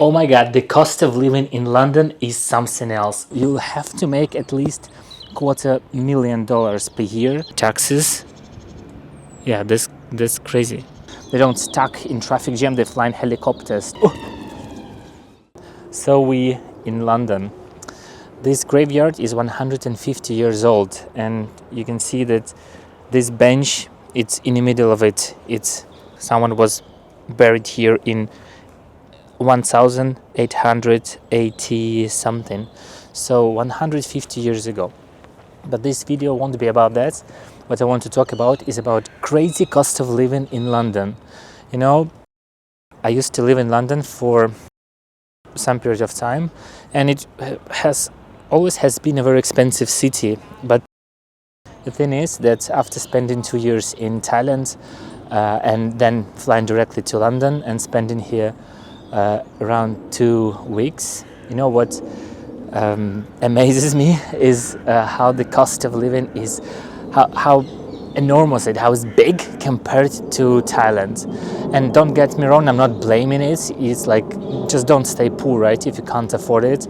Oh my god, the cost of living in London is something else. You'll have to make at least $250,000 per year. Taxes, yeah, that's crazy. They don't stuck in traffic jam, they fly in helicopters. Oh. So we in London. This graveyard is 150 years old, and you can see that this bench, it's in the middle of it. It's someone was buried here in 1880 something, so 150 years ago. But this video won't be about that. What I want to talk about is about crazy cost of living in London. You know, I used to live in London for some period of time, and it has always has been a very expensive city. But the thing is that after spending 2 years in Thailand and then flying directly to London and spending here around 2 weeks, you know what amazes me is how the cost of living is, how enormous it, how it's big compared to Thailand. And don't get me wrong, I'm not blaming it. It's like, just don't stay poor, right, if you can't afford it.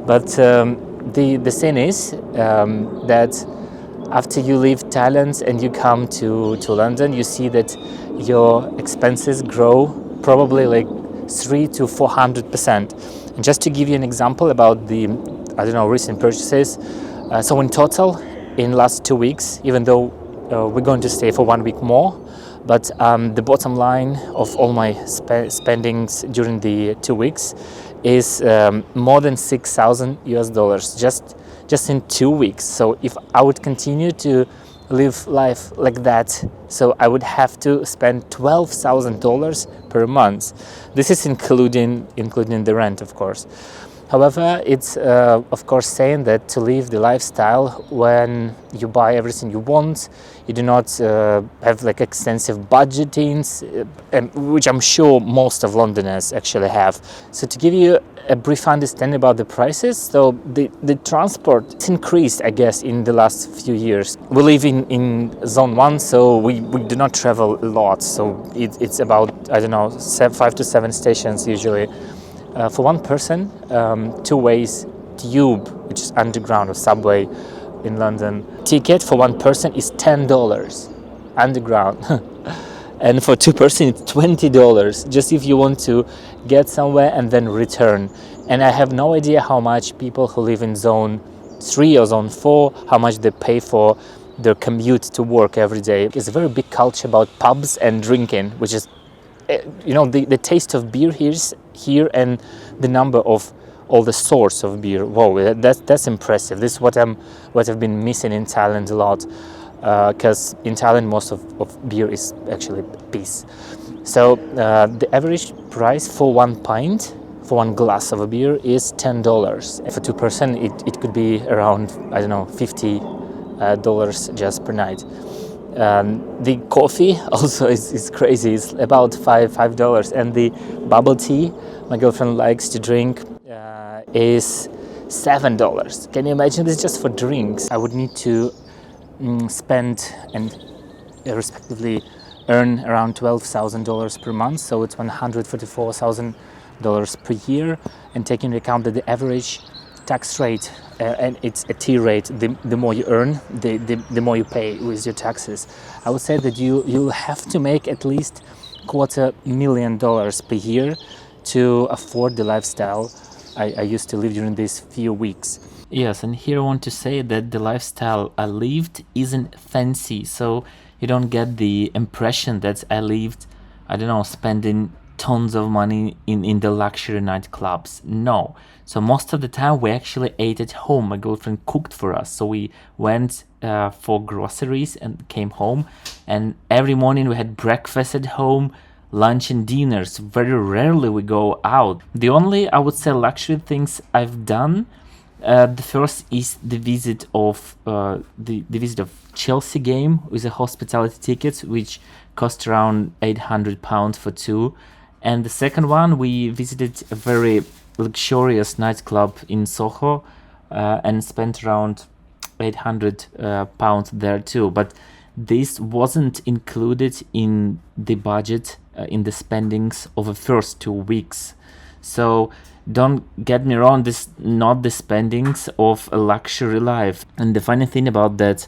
But the thing is that after you leave Thailand and you come to London, you see that your expenses grow probably like 300 to 400%. And just to give you an example about the, I don't know, recent purchases, so in total, in last 2 weeks, even though we're going to stay for 1 week more, but the bottom line of all my spendings during the 2 weeks is more than $6,000 just in 2 weeks. So if I would continue to live life like that, so I would have to spend $12,000 per month. This is including the rent, of course. However, it's of course saying that to live the lifestyle when you buy everything you want, you do not have like extensive budgetings, which I'm sure most of Londoners actually have. So to give you a brief understanding about the prices, so the transport increased, I guess, in the last few years. We live in zone 1, so we do not travel a lot. So it's about, I don't know, 5 to 7 stations usually. For one person, 2 ways tube, which is underground or subway in London. Ticket for one person is $10 underground. And for 2 person, it's $20, just if you want to get somewhere and then return. And I have no idea how much people who live in zone 3 or zone 4, how much they pay for their commute to work every day. It's a very big culture about pubs and drinking, which is, you know, the taste of beer here and the number of all the sorts of beer. Whoa, that's impressive. This is what I've been missing in Thailand a lot, because in Thailand most of beer is actually piss. So the average price for 1 pint, for 1 glass of a beer, is $10. For 2 person, it could be around, I don't know, $50 just per night. The coffee also is crazy. It's about $5, and the bubble tea my girlfriend likes to drink is $7. Can you imagine this just for drinks? I would need to spend and respectively earn around $12,000 per month, so it's $144,000 per year. And taking into account that the average tax rate and it's a T rate, the more you earn, the more you pay with your taxes. I would say that you'll have to make at least $250,000 per year to afford the lifestyle I used to live during these few weeks. Yes, and here I want to say that the lifestyle I lived isn't fancy, so you don't get the impression that I lived, I don't know, spending tons of money in the luxury nightclubs. No. So most of the time we actually ate at home. My girlfriend cooked for us. So we went for groceries and came home. And every morning we had breakfast at home, lunch and dinners. Very rarely we go out. The only, I would say, luxury things I've done, the first is the visit of the visit of Chelsea game with a hospitality ticket, which cost around £800 for 2. And the second one, we visited a very luxurious nightclub in Soho and spent around £800 there too. But this wasn't included in the budget, in the spendings of the first 2 weeks. So don't get me wrong, this not the spendings of a luxury life. And the funny thing about that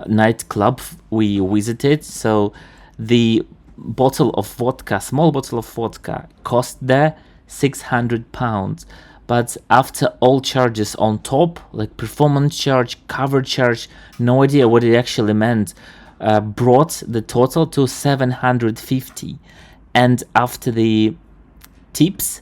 nightclub we visited, so the bottle of vodka, small bottle of vodka, cost there £600. But after all charges on top, like performance charge, cover charge, no idea what it actually meant, brought the total to 750. And after the tips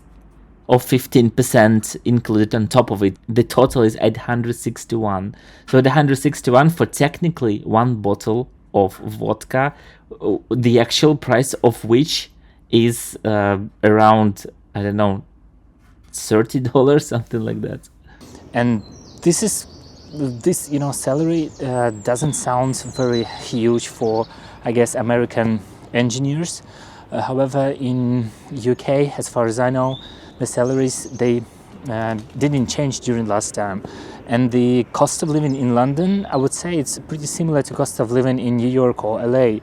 of 15% included on top of it, the total is 861. So the 161 for technically one bottle of vodka, the actual price of which is around, I don't know, $30, something like that. And this salary doesn't sound very huge for, I guess, American engineers. However, in UK, as far as I know, the salaries, they didn't change during last time. And the cost of living in London, I would say it's pretty similar to cost of living in New York or LA.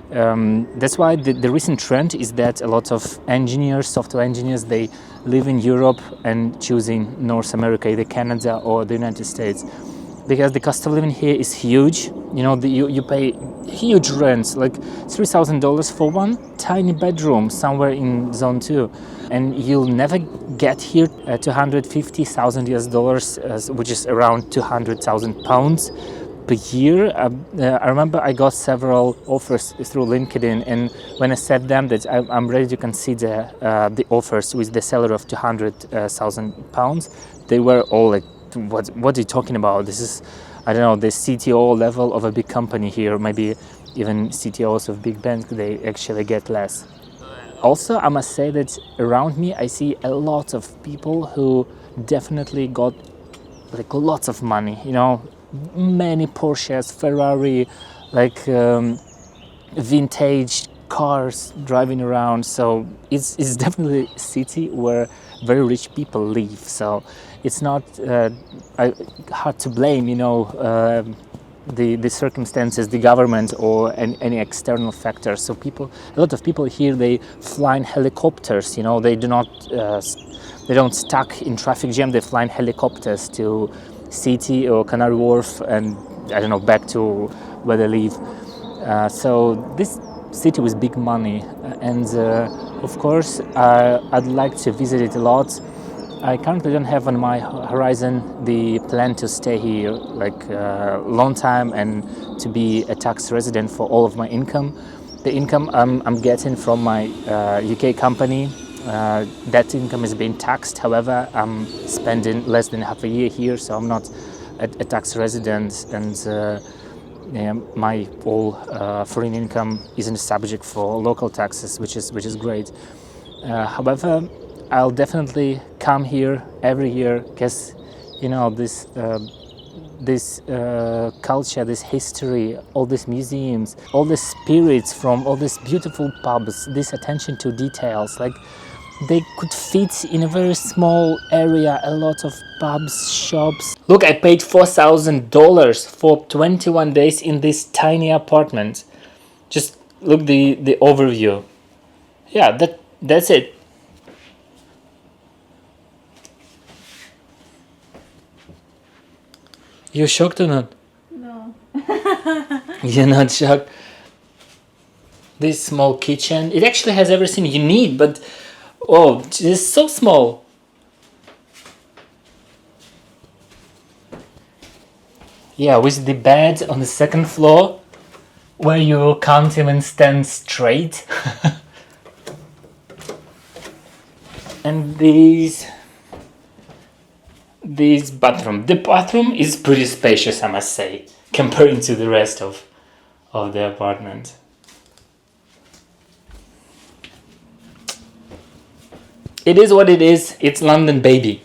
That's why the recent trend is that a lot of engineers, software engineers, they live in Europe and choosing North America, either Canada or the United States, because the cost of living here is huge. You pay huge rents, like $3,000 for one tiny bedroom somewhere in Zone 2, and you'll never get here $250,000 US, which is around 200,000 pounds per year. I remember I got several offers through LinkedIn, and when I said them that I'm ready to consider the offers with the salary of 200,000 pounds, they were all like, what are you talking about? This is, I don't know, the CTO level of a big company here. Maybe even CTOs of big banks, they actually get less. Also, I must say that around me I see a lot of people who definitely got like lots of money, many Porsches, Ferrari, like vintage cars driving around. So it's definitely a city where very rich people live. So it's not hard to blame, the circumstances, the government, or any external factors. So a lot of people here, they fly in helicopters. They don't stuck in traffic jam. They fly in helicopters to City or Canary Wharf, and I don't know, back to where they live. So this city with big money, and of course I'd like to visit it a lot. I currently don't have on my horizon the plan to stay here like a long time and to be a tax resident for all of my income. The income I'm getting from my UK company, that income is being taxed. However, I'm spending less than half a year here, so I'm not a tax resident, and my all foreign income isn't subject for local taxes, which is great. However, I'll definitely come here every year because, this culture, this history, all these museums, all the spirits from all these beautiful pubs, this attention to details, like they could fit in a very small area, a lot of pubs, shops. Look, I paid $4,000 for 21 days in this tiny apartment. Just look the overview. Yeah, that's it. You're shocked or not? No. You're not shocked? This small kitchen, it actually has everything you need, but it's so small. Yeah, with the bed on the second floor, where you can't even stand straight. And this bathroom. The bathroom is pretty spacious, I must say, comparing to the rest of the apartment. It is what it is. It's London, baby.